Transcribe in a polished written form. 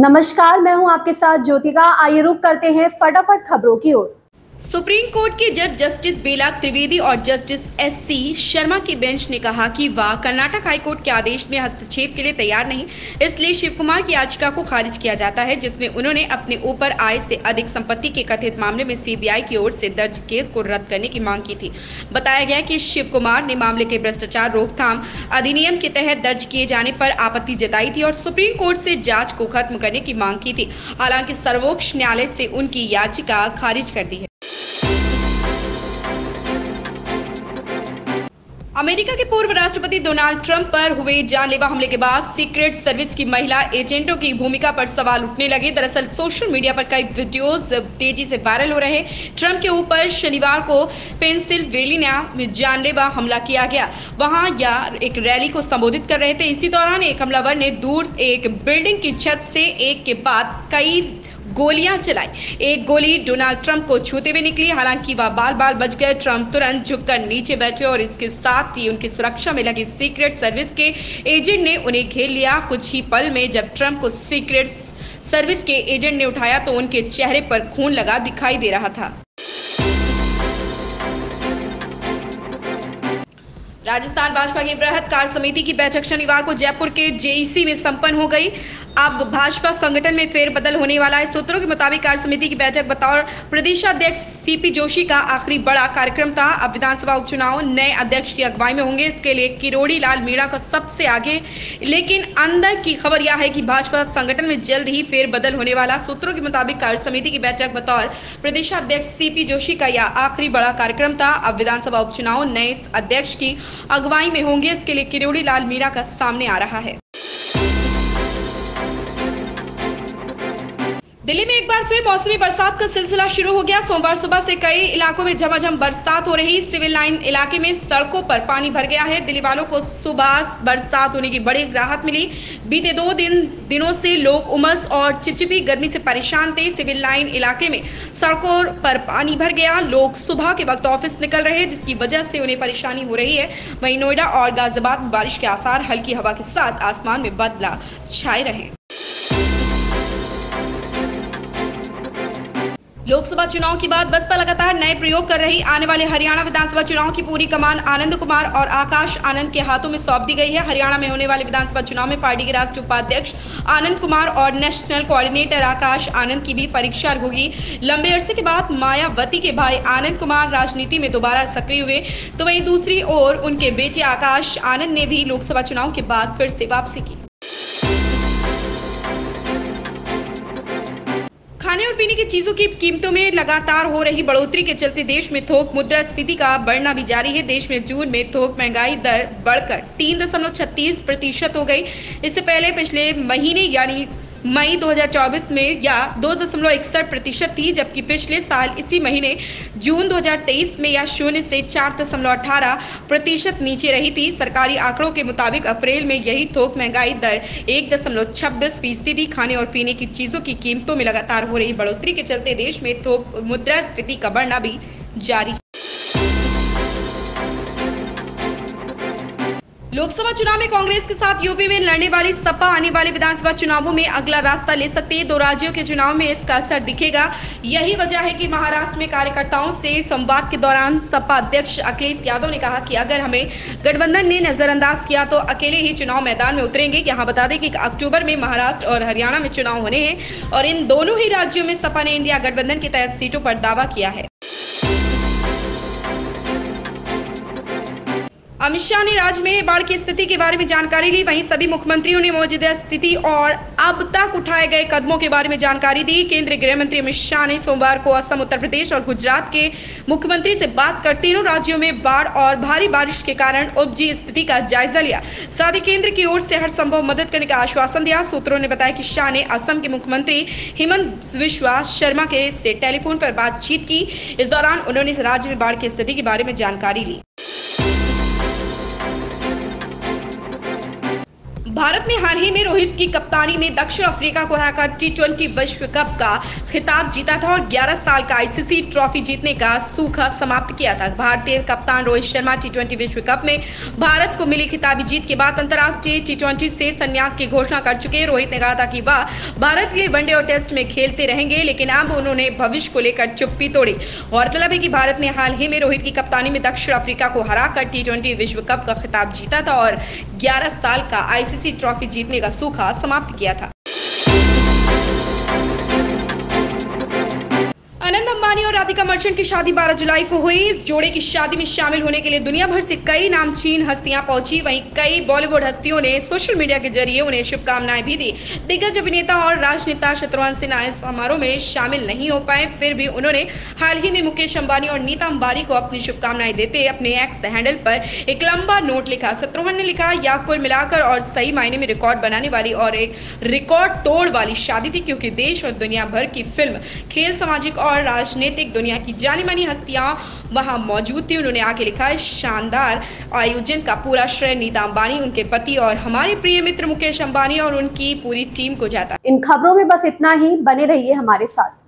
नमस्कार, मैं हूं आपके साथ ज्योतिका। आइए रुक करते हैं फटाफट खबरों की ओर। सुप्रीम कोर्ट के जज जस्टिस बेला त्रिवेदी और जस्टिस एससी शर्मा की बेंच ने कहा कि वह कर्नाटक हाईकोर्ट के आदेश में हस्तक्षेप के लिए तैयार नहीं, इसलिए शिव कुमार की याचिका को खारिज किया जाता है, जिसमें उन्होंने अपने ऊपर आय से अधिक संपत्ति के कथित मामले में सीबीआई की ओर से दर्ज केस को रद्द करने की मांग की थी। बताया गया कि शिव कुमार ने मामले के भ्रष्टाचार रोकथाम अधिनियम के तहत दर्ज किए जाने पर आपत्ति जताई थी और सुप्रीम कोर्ट से जांच को खत्म करने की मांग की थी। हालांकि सर्वोच्च न्यायालय से उनकी याचिका खारिज कर दी है। अमेरिका के पूर्व राष्ट्रपति डोनाल्ड ट्रंप पर हुए जानलेवा हमले के बाद सीक्रेट सर्विस की महिला एजेंटों की भूमिका पर सवाल उठने लगे। दरअसल सोशल मीडिया पर कई वीडियोस तेजी से वायरल हो रहे। ट्रंप के ऊपर शनिवार को पेंसिल्वेनिया में जानलेवा हमला किया गया। वहां एक रैली को संबोधित कर रहे थे। इसी दौरान एक हमलावर ने दूर एक बिल्डिंग की छत से एक के बाद कई गोलियां चलाई। एक गोली डोनाल्ड ट्रंप को छूते हुए निकली, हालांकि वह बाल बच गए। ट्रंप तुरंत झुककर नीचे बैठे और इसके साथ ही उनकी सुरक्षा में लगी सीक्रेट सर्विस के एजेंट ने उन्हें घेर लिया। कुछ ही पल में जब ट्रंप को सीक्रेट सर्विस के एजेंट ने उठाया तो उनके चेहरे पर खून लगा दिखाई दे रहा था। राजस्थान भाजपा की बृहत कार्य समिति की बैठक शनिवार को जयपुर के जेईसी में संपन्न हो गई। अब भाजपा संगठन में फेरबदल होने वाला है। सूत्रों के मुताबिक कार्य समिति की बैठक बतौर प्रदेशाध्यक्ष सीपी जोशी का आखिरी बड़ा कार्यक्रम था। अब विधानसभा उपचुनाव नए अध्यक्ष की अगुवाई में होंगे, इसके लिए किरोड़ी लाल मीणा का सबसे आगे। लेकिन अंदर की खबर यह है कि भाजपा संगठन में जल्द ही फेरबदल होने वाला। सूत्रों के मुताबिक कार्य समिति की बैठक बतौर प्रदेशाध्यक्ष सीपी जोशी का यह आखिरी बड़ा कार्यक्रम था। अब विधानसभा उपचुनाव नए अध्यक्ष की अगुवाई में होंगे, इसके लिए किरोड़ी लाल मीणा का सामने आ रहा है। दिल्ली में एक बार फिर मौसमी बरसात का सिलसिला शुरू हो गया। सोमवार सुबह से कई इलाकों में झमाझम बरसात हो रही। सिविल लाइन इलाके में सड़कों पर पानी भर गया है। दिल्ली वालों को सुबह बरसात होने की बड़ी राहत मिली। बीते दो दिनों से लोग उमस और चिपचिपी गर्मी से परेशान थे। सिविल लाइन इलाके में सड़कों पर पानी भर गया। लोग सुबह के वक्त ऑफिस निकल रहे हैं, जिसकी वजह से उन्हें परेशानी हो रही है। वहीं नोएडा और गाजियाबाद में बारिश के आसार, हल्की हवा के साथ आसमान में बादल छाए रहे। लोकसभा चुनाव के बाद बसपा लगातार नए प्रयोग कर रही। आने वाले हरियाणा विधानसभा चुनाव की पूरी कमान आनंद कुमार और आकाश आनंद के हाथों में सौंप दी गई है। हरियाणा में होने वाले विधानसभा चुनाव में पार्टी के राष्ट्रीय उपाध्यक्ष आनंद कुमार और नेशनल कोऑर्डिनेटर आकाश आनंद की भी परीक्षा होगी। लंबे अरसे के बाद मायावती के भाई आनंद कुमार राजनीति में दोबारा सक्रिय हुए, तो वहीं दूसरी ओर उनके बेटे आकाश आनंद ने भी लोकसभा चुनाव के बाद फिर से वापसी की। खाने और पीने की चीजों की कीमतों में लगातार हो रही बढ़ोतरी के चलते देश में थोक मुद्रास्फीति का बढ़ना भी जारी है। देश में जून में थोक महंगाई दर बढ़कर 3.36% हो गई। इससे पहले पिछले महीने यानी मई 2024 में यह 2.61% थी, जबकि पिछले साल इसी महीने जून 2023 में यह 0 से 4.18% नीचे रही थी। सरकारी आंकड़ों के मुताबिक अप्रैल में यही थोक महंगाई दर 1.26% थी। खाने और पीने की चीजों की कीमतों में लगातार हो रही बढ़ोतरी के चलते देश में थोक मुद्रास्फीति का बढ़ना भी जारी है। लोकसभा चुनाव में कांग्रेस के साथ यूपी में लड़ने वाली सपा आने वाले विधानसभा चुनावों में अगला रास्ता ले सकती है। 2 राज्यों के चुनाव में इसका असर दिखेगा। यही वजह है कि महाराष्ट्र में कार्यकर्ताओं से संवाद के दौरान सपा अध्यक्ष अखिलेश यादव ने कहा कि अगर हमें गठबंधन ने नजरअंदाज किया तो अकेले ही चुनाव मैदान में उतरेंगे। यहाँ बता दें कि अक्टूबर में महाराष्ट्र और हरियाणा में चुनाव होने हैं और इन दोनों ही राज्यों में सपा ने इंडिया गठबंधन के तहत सीटों पर दावा किया है। अमित शाह ने राज्य में बाढ़ की स्थिति के बारे में जानकारी ली। वहीं सभी मुख्यमंत्रियों ने मौजूदा स्थिति और अब तक उठाए गए कदमों के बारे में जानकारी दी। केंद्रीय गृह मंत्री अमित शाह ने सोमवार को असम, उत्तर प्रदेश और गुजरात के मुख्यमंत्री से बात कर तीनों राज्यों में बाढ़ और भारी बारिश के कारण उपजी स्थिति का जायजा लिया। साथ ही केंद्र की ओर से हर संभव मदद करने का आश्वासन दिया। सूत्रों ने बताया कि शाह ने असम के मुख्यमंत्री हिमंत बिस्वा शर्मा से टेलीफोन पर बातचीत की। इस दौरान उन्होंने इस राज्य में बाढ़ की स्थिति के बारे में जानकारी ली। भारत ने हाल ही में रोहित की कप्तानी में दक्षिण अफ्रीका को हराकर टी20 विश्व कप का खिताब जीता था और 11 साल का आईसीसी ट्रॉफी जीतने का सूखा समाप्त किया था। भारतीय कप्तान रोहित शर्मा टी20 विश्व कप में भारत को मिली खिताबी जीत के बाद अंतर्राष्ट्रीय टी20 से संन्यास की घोषणा कर चुके। रोहित ने कहा था कि वह भारत के लिए वनडे और टेस्ट में खेलते रहेंगे, लेकिन अब उन्होंने भविष्य को लेकर चुप्पी तोड़ी। गौरतलब है कि भारत ने हाल ही में रोहित की कप्तानी में दक्षिण अफ्रीका को हराकर टी20 विश्व कप का खिताब जीता था और 11 साल का आईसीसी ट्रॉफी जीतने का सूखा समाप्त किया था। अनंत अंबानी और राधिका मर्चेंट की शादी 12 जुलाई को हुई। इस जोड़े की शादी में शामिल होने के लिए दुनिया भर से कई नामचीन हस्तियां पहुंची। वहीं कई बॉलीवुड हस्तियों ने सोशल मीडिया के जरिए उन्हें शुभकामनाएं भी दी। दिग्गज अभिनेता और राजनेता शत्रुघ्न सिन्हा इस समारोह में शामिल नहीं हो पाए, फिर भी उन्होंने हाल ही में मुकेश अंबानी और नीता अंबानी को अपनी शुभकामनाएं देते अपने एक्स हैंडल पर एक लंबा नोट लिखा। शत्रुघ्न ने लिखा, यह कुल मिलाकर और सही मायने में रिकॉर्ड बनाने वाली और एक रिकॉर्ड तोड़ वाली शादी थी, क्योंकि देश और दुनिया भर की फिल्म, खेल, सामाजिक और राजनीतिक दुनिया की जानी मानी हस्तियां वहां मौजूद थी। उन्होंने आगे लिखा है, शानदार आयोजन का पूरा श्रेय नीता अंबानी, उनके पति और हमारे प्रिय मित्र मुकेश अंबानी और उनकी पूरी टीम को जाता है। इन खबरों में बस इतना ही। बने रहिए हमारे साथ।